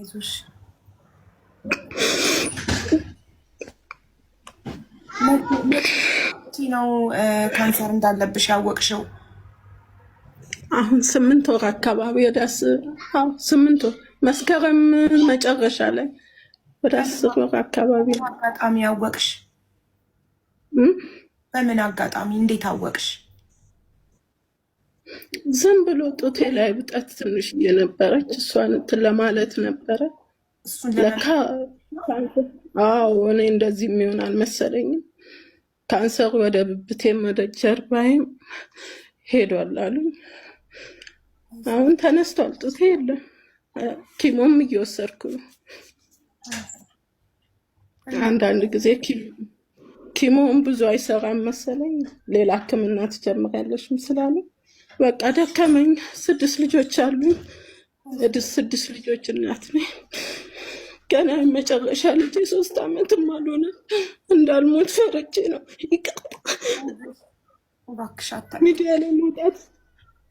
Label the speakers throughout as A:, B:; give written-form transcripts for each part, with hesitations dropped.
A: አይዞሽ ነው ካንሰር እንዳለብሽ ያወቅሽው?
B: አሁን 8 ወር አካባቢ ወደ 8 ወር መስከረም መጨረሻ ላይ ወደ 10 ወር አካባቢ።
A: አጋጣሚ ያወቅሽ? በምን አጋጣሚ? እንዴት አወቅሽ?
B: ዝም ብሎ ጡቴ ላይ ብጠት ትንሽ እየነበረች እሷን እንትን ለማለት ነበረ። ለካ አዎ እኔ እንደዚህ የሚሆን አልመሰለኝም። ካንሰሩ ወደ ብብቴም ወደ ጀርባዬም ሄዷል አሉ። አሁን ተነስቷል፣ ጡቴ የለም። ኪሞም እየወሰድኩ ነው። አንዳንድ ጊዜ ኪሞም ብዙ አይሰራም መሰለኝ፣ ሌላ ሕክምና ትጀምሪያለሽም ስላሉ በቃ ደከመኝ። 6 ልጆች አሉኝ። 6 ልጆች እናት ነኝ። ገና የመጨረሻ ልጅ 3 ዓመትም አልሆነ እንዳልሞት ፈርቼ ነው። ሚዲያ ላይ መውጣት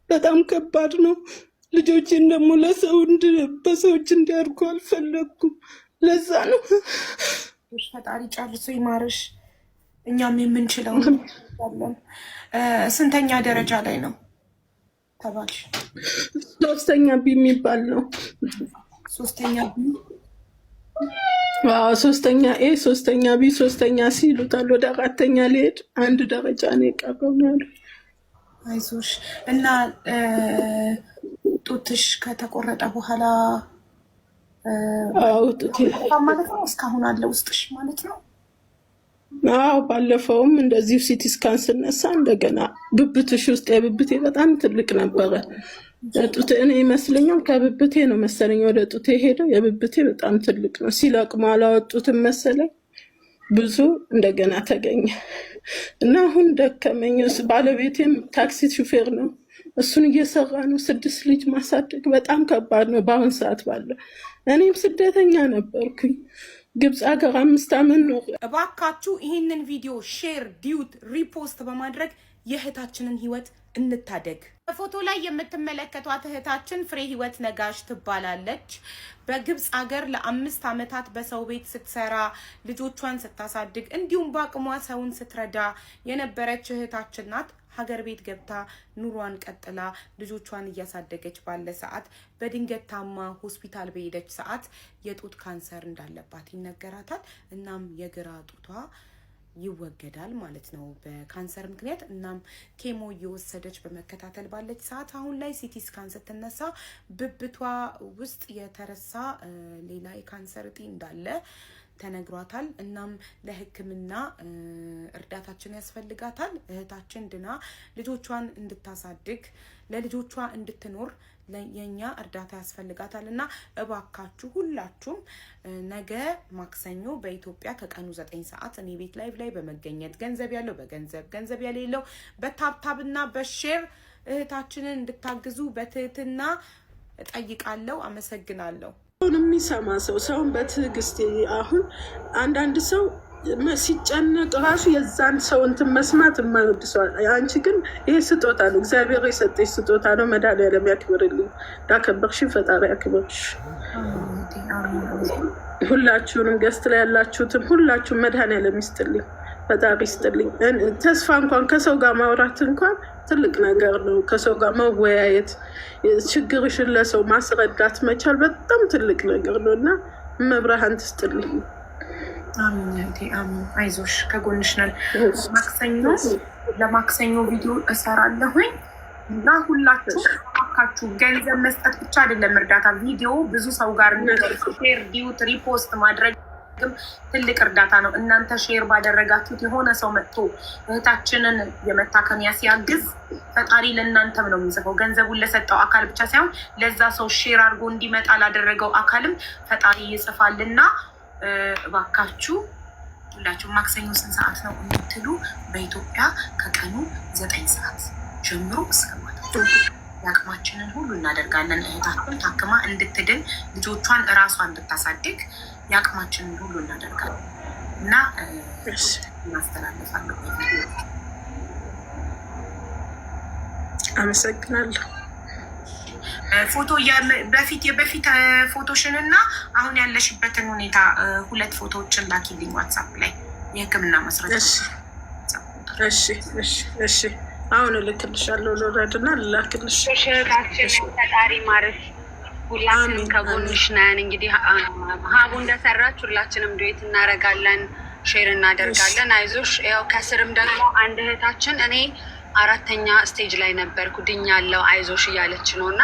B: በጣም ከባድ ነው። ልጆችን ደግሞ በሰዎች እንዲያድጉ አልፈለግኩም። ለዛ ነው።
A: ፈጣሪ ጨርሶ ይማርሽ። እኛም የምንችለው ያለን። ስንተኛ ደረጃ ላይ ነው ተባልሽ?
B: 3ኛ ቢ የሚባል ነው።
A: 3ኛ ቢ?
B: አዎ 3ኛ ኤ፣ 3ኛ ቢ፣ 3ኛ ሲ ይሉታል። ወደ 4ኛ ሊሄድ 1 ደረጃ ነው የቀረው ነው ያሉት።
A: አይዞሽ። እና ጡትሽ ከተቆረጠ በኋላ
B: ጡቴ
A: ማለት ነው እስካሁን አለ ውስጥሽ ማለት ነው?
B: አዎ ባለፈውም እንደዚሁ ሲቲ ስካን ስነሳ እንደገና ብብትሽ ውስጥ የብብቴ በጣም ትልቅ ነበረ። ጡቴ እኔ ይመስለኛል ከብብቴ ነው መሰለኝ ወደ ጡቴ ሄደው። የብብቴ በጣም ትልቅ ነው። ሲለቅሙ አላወጡትም መሰለኝ ብዙ እንደገና ተገኘ እና አሁን ደከመኝ። ባለቤቴም ታክሲ ሹፌር ነው፣ እሱን እየሰራ ነው። 6 ልጅ ማሳደግ በጣም ከባድ ነው በአሁን ሰዓት ባለው። እኔም ስደተኛ ነበርኩኝ ግብፅ ሀገር 5 ዓመት ነው።
A: እባካችሁ ይህንን ቪዲዮ ሼር፣ ዲዩት፣ ሪፖስት በማድረግ የእህታችንን ህይወት እንታደግ። በፎቶ ላይ የምትመለከቷት እህታችን ፍሬ ህይወት ነጋሽ ትባላለች። በግብፅ ሀገር ለ5 ዓመታት በሰው ቤት ስትሰራ ልጆቿን ስታሳድግ እንዲሁም በአቅሟ ሰውን ስትረዳ የነበረች እህታችን ናት። ሀገር ቤት ገብታ ኑሯን ቀጥላ ልጆቿን እያሳደገች ባለ ሰዓት በድንገት ታማ ሆስፒታል በሄደች ሰዓት የጡት ካንሰር እንዳለባት ይነገራታል። እናም የግራ ጡቷ ይወገዳል ማለት ነው በካንሰር ምክንያት። እናም ኬሞ እየወሰደች በመከታተል ባለች ሰዓት አሁን ላይ ሲቲ ስካን ስትነሳ ብብቷ ውስጥ የተረሳ ሌላ የካንሰር እጢ እንዳለ ተነግሯታል። እናም ለሕክምና እርዳታችን ያስፈልጋታል። እህታችን ድና ልጆቿን እንድታሳድግ ለልጆቿ እንድትኖር የኛ እርዳታ ያስፈልጋታል እና እባካችሁ ሁላችሁም ነገ ማክሰኞ በኢትዮጵያ ከቀኑ 9 ሰዓት እኔ ቤት ላይቭ ላይ በመገኘት ገንዘብ ያለው በገንዘብ ገንዘብ የሌለው በታብታብና በሼር እህታችንን እንድታግዙ በትህትና እጠይቃለሁ። አመሰግናለሁ።
B: የሚሰማ ሰውን በትዕግስት አሁን አንዳንድ ሰው ሲጨነቅ ራሱ የዛን ሰው እንትን መስማት የማይወድ ሰው። አንቺ ግን ይሄ ስጦታ ነው፣ እግዚአብሔር የሰጠሽ ስጦታ ነው። መድኃኒዓለም ያክብርልኝ። ያከበርሽ ፈጣሪ ያክብርሽ። ሁላችሁንም ገስት ላይ ያላችሁትም ሁላችሁም መድኃኒዓለም ይስጥልኝ፣ ፈጣሪ ይስጥልኝ። ተስፋ እንኳን ከሰው ጋር ማውራት እንኳን ትልቅ ነገር ነው። ከሰው ጋር መወያየት፣ ችግርሽን ለሰው ማስረዳት መቻል በጣም ትልቅ ነገር ነው እና መብርሃን ትስጥልኝ።
A: አሜን። አይዞሽ፣ ከጎንሽ ነን። ለማክሰኞ ቪዲዮ እሰራለሁኝ እና ሁላችሁ አካችሁ ገንዘብ መስጠት ብቻ አይደለም እርዳታ፣ ቪዲዮ ብዙ ሰው ጋር ሼር፣ ዲዩት፣ ሪፖስት ማድረግ ትልቅ እርዳታ ነው። እናንተ ሼር ባደረጋችሁት የሆነ ሰው መጥቶ እህታችንን የመታከሚያ ሲያግዝ ፈጣሪ ለእናንተም ነው የሚጽፈው። ገንዘቡን ለሰጠው አካል ብቻ ሳይሆን ለዛ ሰው ሼር አድርጎ እንዲመጣ ላደረገው አካልም ፈጣሪ ይጽፋልና እባካችሁ ሁላችሁ ማክሰኞ 8 ሰዓት ነው የምትሉ በኢትዮጵያ ከቀኑ 9 ሰዓት ጀምሮ እስከ ማታ ያቅማችንን ሁሉ እናደርጋለን። እህታችን ታክማ እንድትድን ልጆቿን እራሷን እንድታሳድግ ያቅማችንን ሁሉ እናደርጋለን እና እናስተላልፋለሁ።
B: አመሰግናለሁ።
A: ፎቶ በፊት ፎቶሽንና አሁን ያለሽበትን ሁኔታ 2 ፎቶዎችን ላኪልኝ ዋትሳፕ ላይ የህክምና ማስረጃ።
B: እሺ አሁን እልክልሻለሁ። ልውረድና ልላክልሽ።
C: ፈጣሪ ማረፍ። ሁላችንም ከጎንሽ ነን። እንግዲህ ሀቡ እንደሰራች ሁላችንም ዱዌት እናደርጋለን፣ ሼር እናደርጋለን። አይዞሽ። ያው ከስርም ደግሞ አንድ እህታችን እኔ 4ኛ ስቴጅ ላይ ነበርኩ ድኛለሁ አይዞሽ እያለች ነው። እና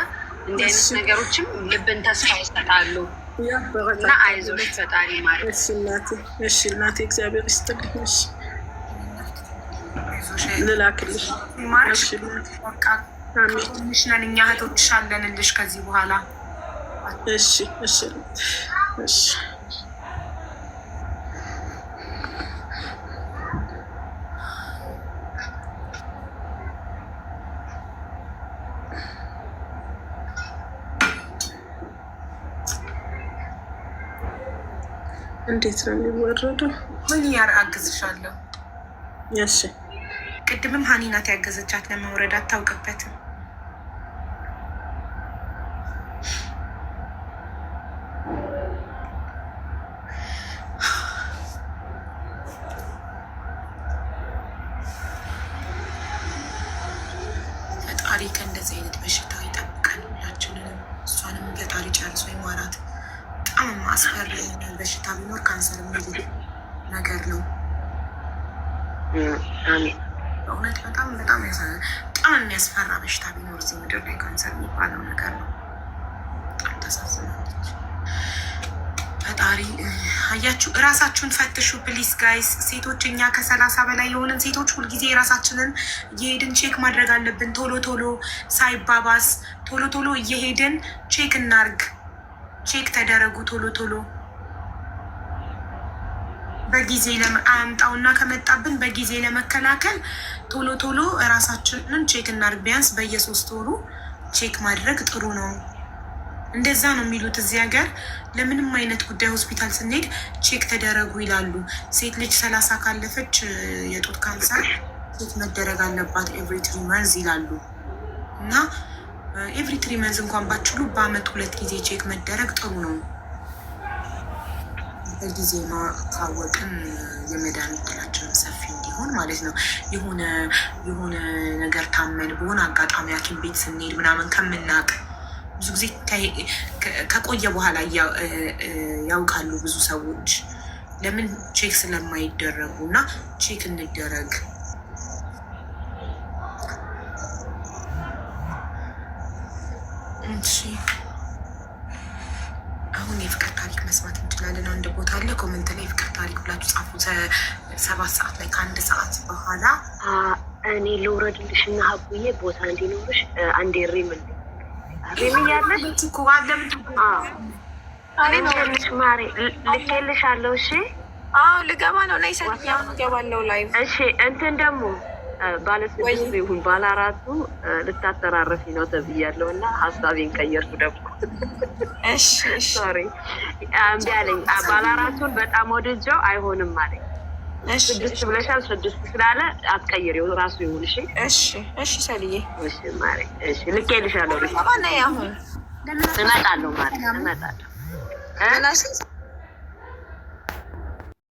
C: እንዲህ አይነት ነገሮችም ልብን ተስፋ ይሰጣሉ። እና አይዞሽ ፈጣሪ ማረፍ።
B: እሺ እናቴ እግዚአብሔር ይስጥልኝ። ልላክልሽ።
A: ሚሽነን እኛ እህቶችሽ አለንልሽ ከዚህ በኋላ።
B: እሺ እንዴት ነው የሚወረደው?
A: ምን አግዝሻለሁ።
B: እሺ
A: ቅድምም ሀኒ ናት ያገዘቻት ለመውረድ አታውቅበትም። ፈጣሪ ከእንደዚህ አይነት በሽታ ይጠብቀን ሁላችንንም። እሷንም ፈጣሪ ጨርሶ ይማራት። በጣም አስፈሪ በሽታ ቢኖር ካንሰር የሚል ነገር ነው። በእውነት በጣም የሚያስፈራ በሽታ ቢኖር እዚህ ምድር ላይ ካንሰር የሚባለው ነገር ነው። በጣም ታሳዝናለች። ፈጣሪ አያችሁ፣ እራሳችሁን ፈትሹ ፕሊስ ጋይስ። ሴቶች እኛ ከ30 በላይ የሆንን ሴቶች ሁልጊዜ የራሳችንን እየሄድን ቼክ ማድረግ አለብን። ቶሎ ሳይባባስ ቶሎ እየሄድን ቼክ እናርግ። ቼክ ተደረጉ ቶሎ በጊዜ አያምጣውና ከመጣብን በጊዜ ለመከላከል ቶሎ እራሳችንን ቼክ እናርግ። ቢያንስ በየ3 ወሩ ቼክ ማድረግ ጥሩ ነው። እንደዛ ነው የሚሉት እዚህ ሀገር። ለምንም አይነት ጉዳይ ሆስፒታል ስንሄድ ቼክ ተደረጉ ይላሉ። ሴት ልጅ 30 ካለፈች የጡት ካንሰር ቼክ መደረግ አለባት ኤቭሪ 3 መንዝ ይላሉ። እና ኤቭሪ 3 መንዝ እንኳን ባችሉ በአመት 2 ጊዜ ቼክ መደረግ ጥሩ ነው። በጊዜ ካወቅን የመዳን እድላችንን ሰፊ እንዲሆን ማለት ነው። የሆነ ነገር ታመን በሆነ አጋጣሚ ሐኪም ቤት ስንሄድ ምናምን ከምናቅ ብዙ ጊዜ ከቆየ በኋላ ያውቃሉ ብዙ ሰዎች ለምን ቼክ ስለማይደረጉ። እና ቼክ እንደረግ። አሁን የፍቅር ታሪክ መስማት እንችላለን። አንድ ቦታ አለ ኮመንት ላይ የፍቅር ታሪክ ብላችሁ ጻፉ። 7 ሰዓት ላይ ከ1 ሰዓት በኋላ
C: እኔ ልውረድልሽ እና ሀቡዬ ቦታ እንዲኖርሽ አንዴ ሪምን እያለሽ ልሽ ማሪ ልኬልሽ አለው። እሺ
A: ልገባ ነው ና ገባለው ላይ።
C: እሺ እንትን ደግሞ ባለ6 ይሁን ባለ4 ልታተራረፊ ነው ተብያለሁ እና ሀሳቤን ቀየርኩ ደግሞ። ሶሪ እምቢ አለኝ። ባለ4ቱን በጣም ወድጀው አይሆንም አለኝ። 6 ብለሻል። 6 ስላለ አትቀይሪው ራሱ ይሁን።
A: እሺ ሰልዬ።
C: እሺ ማሪ እሺ ልኬልሻለሁ።
A: አሁን
C: እመጣለሁ ማሪ እመጣለሁ።